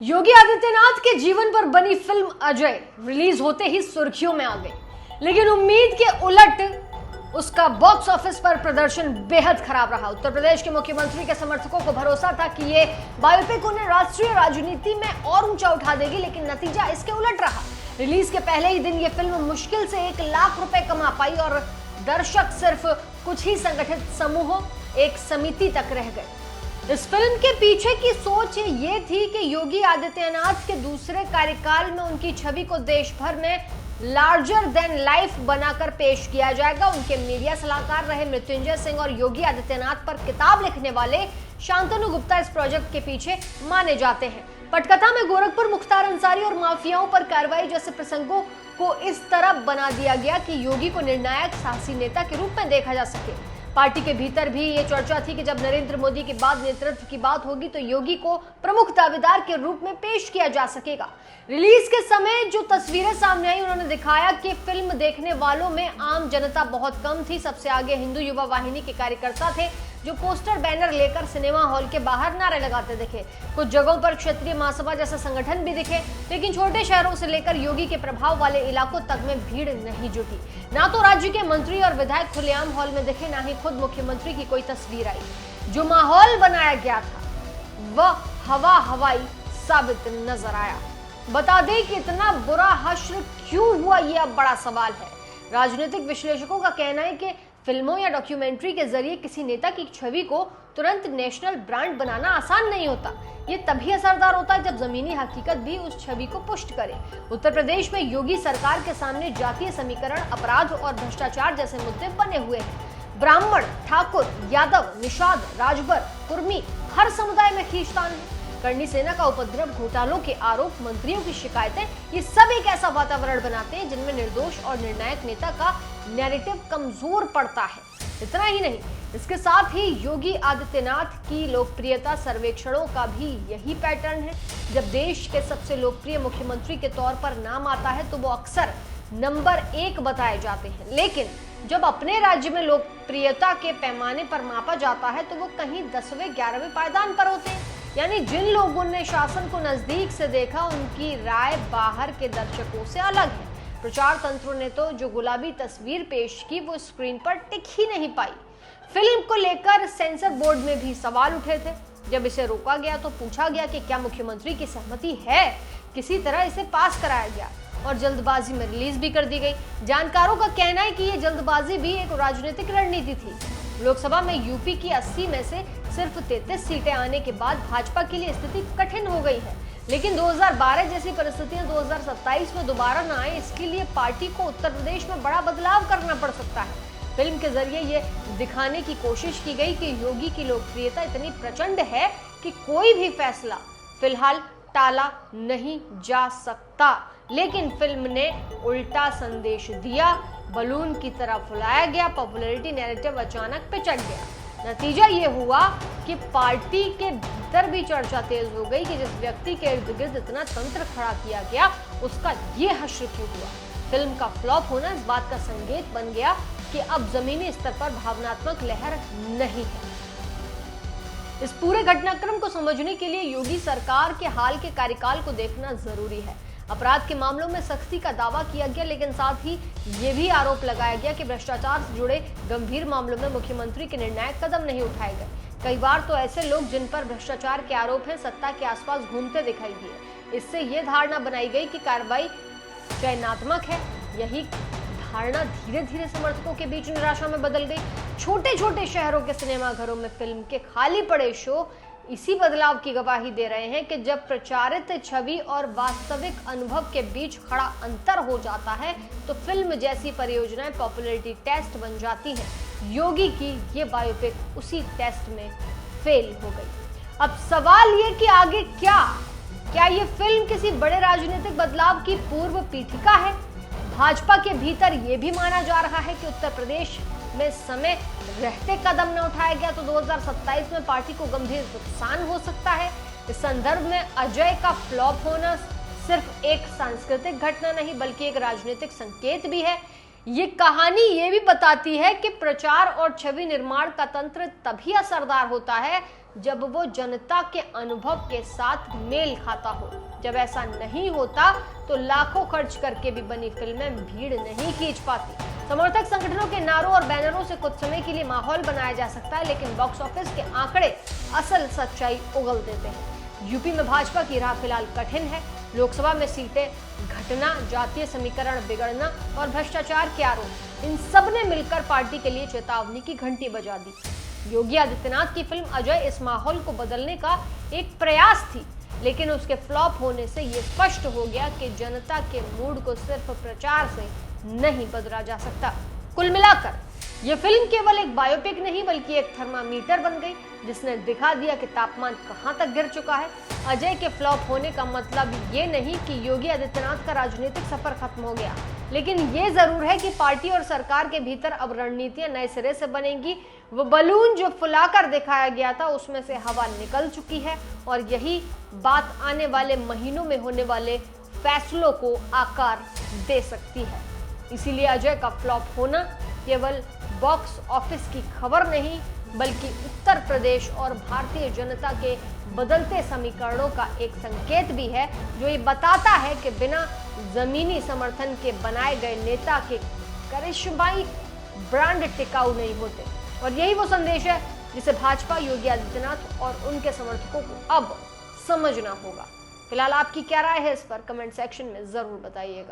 योगी आदित्यनाथ के जीवन पर बनी फिल्म अजय रिलीज होते ही सुर्खियों में आ गई, लेकिन उम्मीद के उलट उसका बॉक्स ऑफिस पर प्रदर्शन बेहद खराब रहा। उत्तर प्रदेश के मुख्यमंत्री के समर्थकों को भरोसा था कि ये बायोपिक उन्हें राष्ट्रीय राजनीति में और ऊंचा उठा देगी, लेकिन नतीजा इसके उलट रहा। रिलीज के पहले ही दिन ये फिल्म मुश्किल से 1 लाख रुपए कमा पाई और दर्शक सिर्फ कुछ ही संगठित समूहों, एक समिति तक रह गए। इस फिल्म के पीछे की सोच ये थी कि योगी आदित्यनाथ के दूसरे कार्यकाल में उनकी छवि को देश भर में लार्जर देन लाइफ बनाकर पेश किया जाएगा। उनके मीडिया सलाहकार रहे मृत्युंजय सिंह और योगी आदित्यनाथ पर किताब लिखने वाले शांतनु गुप्ता इस प्रोजेक्ट के पीछे माने जाते हैं। पटकथा में गोरखपुर मुख्तार अंसारी और माफियाओं पर कार्रवाई जैसे प्रसंगों को इस तरह बना दिया गया कि योगी को निर्णायक साहसी नेता के रूप में देखा जा सके। पार्टी के भीतर भी ये चर्चा थी कि जब नरेंद्र मोदी के बाद नेतृत्व की बात होगी तो योगी को प्रमुख दावेदार के रूप में पेश किया जा सकेगा। रिलीज के समय जो तस्वीरें सामने आई उन्होंने दिखाया कि फिल्म देखने वालों में आम जनता बहुत कम थी। सबसे आगे हिंदू युवा वाहिनी के कार्यकर्ता थे जो पोस्टर बैनर लेकर सिनेमा हॉल के बाहर नारे लगाते दिखे। कुछ जगहों पर क्षेत्रीय महासभा जैसे संगठन भी दिखे, लेकिन छोटे शहरों से लेकर योगी के प्रभाव वाले इलाकों तक में भीड़ नहीं जुटी। ना तो राज्य के मंत्री और विधायक खुलेआम हॉल में दिखे, ना ही खुद मुख्यमंत्री की कोई तस्वीर आई। जो माहौल बनाया गया था वह हवा हवाई साबित नजर आया। बता दें कि इतना बुरा हश्र क्यों हुआ, यह अब बड़ा सवाल है। राजनीतिक विश्लेषकों का कहना है कि फिल्मों या डॉक्यूमेंट्री के जरिए किसी नेता की छवि को तुरंत नेशनल ब्रांड बनाना आसान नहीं होता। ये तभी असरदार होता है जब जमीनी हकीकत भी उस छवि को पुष्ट करे। उत्तर प्रदेश में योगी सरकार के सामने जातीय समीकरण, अपराध और भ्रष्टाचार जैसे मुद्दे बने हुए हैं। ब्राह्मण, ठाकुर, यादव, निषाद, राजभर, कुर्मी हर समुदाय में खींचतान है। करनी सेना का उपद्रव, घोटालों के आरोप, मंत्रियों की शिकायतें, ये सब एक ऐसा वातावरण बनाते हैं जिनमें निर्दोष और निर्णायक नेता का नैरेटिव कमजोर पड़ता है। इतना ही नहीं, इसके साथ ही योगी आदित्यनाथ की लोकप्रियता सर्वेक्षणों का भी यही पैटर्न है। जब देश के सबसे लोकप्रिय मुख्यमंत्री के तौर पर नाम आता है तो वो अक्सर नंबर 1 बताए जाते हैं, लेकिन जब अपने राज्य में लोकप्रियता के पैमाने पर मापा जाता है तो वो कहीं 10वें 11वें पायदान पर होते हैं। यानी जिन लोगों ने शासन को नजदीक से देखा उनकी राय बाहर के दर्शकों से अलग है। प्रचार तंत्रों ने तो जो गुलाबी तस्वीर पेश की वो स्क्रीन पर टिक ही नहीं पाई। फिल्म को लेकर सेंसर बोर्ड में भी सवाल उठे थे। जब इसे रोका गया तो पूछा गया कि क्या मुख्यमंत्री की सहमति है। किसी तरह इसे पास कराया गया और जल्दबाजी में रिलीज भी कर दी गई। जानकारों का कहना है कि ये जल्दबाजी भी एक राजनीतिक रणनीति थी। लोकसभा में यूपी की 80 में से सिर्फ 33 सीटें आने के बाद भाजपा के लिए स्थिति कठिन हो गई है, लेकिन 2012 जैसी परिस्थितियां 2027 में दोबारा न आए, इसके लिए पार्टी को उत्तर प्रदेश में बड़ा बदलाव करना पड़ सकता है। फिल्म के जरिए ये दिखाने की कोशिश की गई कि योगी की लोकप्रियता इतनी प्रचंड है कि कोई भी फैसला फिलहाल टाला नहीं जा सकता। लेकिन फिल्म ने उल्टा संदेश दिया, बलून की तरह फुलाया गया, पॉपुलैरिटी नैरेटिव अचानक पिचक गया। नतीजा ये हुआ कि पार्टी के भीतर भी चर्चा तेज हो गई कि जिस व्यक्ति के इर्द गिर्द इतना तंत्र खड़ा किया गया उसका ये हश्र क्यों हुआ। फिल्म का फ्लॉप होना इस बात का संकेत बन गया कि अब जमीनी स्तर पर भावनात्मक लहर नहीं है। इस पूरे घटनाक्रम को समझने के लिए योगी सरकार के हाल के कार्यकाल को देखना जरूरी है। अपराध के मामलों में सख्ती का दावा किया गया, लेकिन साथ ही ये भी आरोप लगाया गया कि भ्रष्टाचार से जुड़े गंभीर मामलों में मुख्यमंत्री के निर्णायक कदम नहीं उठाए गए। कई बार तो ऐसे लोग जिन पर भ्रष्टाचार के आरोप हैं सत्ता के आसपास घूमते दिखाई दिए। इससे ये धारणा बनाई गई कि कार्रवाई चयनात्मक है। यही धारणा धीरे धीरे समर्थकों के बीच निराशा में बदल गई। छोटे छोटे शहरों के सिनेमा घरों में फिल्म के खाली पड़े शो इसी बदलाव की गवाही दे रहे हैं कि जब प्रचारित छवि और वास्तविक अनुभव के बीच खड़ा अंतर हो जाता है तो फिल्म जैसी परियोजनाएं पॉपुलैरिटी टेस्ट बन जाती हैं। योगी की ये बायोपिक उसी टेस्ट में फेल हो गई। अब सवाल ये कि आगे क्या ये फिल्म किसी बड़े राजनीतिक बदलाव की पूर्व पीठिका है? भाजपा के भीतर ये भी माना जा रहा है कि उत्तर प्रदेश में समय रहते कदम न उठाया गया तो 2027 में पार्टी को गंभीर नुकसान हो सकता है। इस संदर्भ में अजय का फ्लॉप होना सिर्फ एक सांस्कृतिक घटना नहीं बल्कि एक राजनीतिक संकेत भी है। ये कहानी ये भी बताती है कि प्रचार और छवि निर्माण का तंत्र तभी असरदार होता है जब वो जनता के अनुभव के साथ मेल खाता हो। जब ऐसा नहीं होता तो लाखों खर्च करके भी बनी फिल्में भीड़ नहीं खींच पाती। समर्थक संगठनों के नारों और बैनरों से कुछ समय के लिए माहौल बनाया जा सकता है, लेकिन बॉक्स ऑफिस के आंकड़े असल सच्चाई उगल देते हैं। यूपी में भाजपा की राह फिलहाल कठिन है। लोकसभा में सीटें घटना, जातीय समीकरण बिगड़ना और भ्रष्टाचार के आरोप, इन सब ने मिलकर पार्टी के लिए चेतावनी की घंटी बजा दी। योगी आदित्यनाथ की फिल्म अजय इस माहौल को बदलने का एक प्रयास थी, लेकिन उसके फ्लॉप होने से ये स्पष्ट हो गया कि जनता के मूड को सिर्फ प्रचार से नहीं बदला जा सकता। कुल मिलाकर ये फिल्म केवल एक बायोपिक नहीं बल्कि एक थर्मामीटर बन गई, जिसने दिखा दिया कि तापमान कहां तक गिर चुका है। अजय के फ्लॉप होने का मतलब ये नहीं कि योगी आदित्यनाथ का राजनीतिक सफर खत्म हो गया, लेकिन ये जरूर है कि पार्टी और सरकार के भीतर अब रणनीतियां नए सिरे से बनेंगी। वो बलून जो फुलाकर दिखाया गया था उसमें से हवा निकल चुकी है, और यही बात आने वाले महीनों में होने वाले फैसलों को आकार दे सकती है। इसीलिए अजय का फ्लॉप होना केवल बॉक्स ऑफिस की खबर नहीं बल्कि उत्तर प्रदेश और भारतीय जनता के बदलते समीकरणों का एक संकेत भी है, जो ये बताता है कि बिना जमीनी समर्थन के बनाए गए नेता के करिश्माई ब्रांड टिकाऊ नहीं होते। और यही वो संदेश है जिसे भाजपा, योगी आदित्यनाथ और उनके समर्थकों को अब समझना होगा। फिलहाल आपकी क्या राय है इस पर कमेंट सेक्शन में जरूर बताइएगा।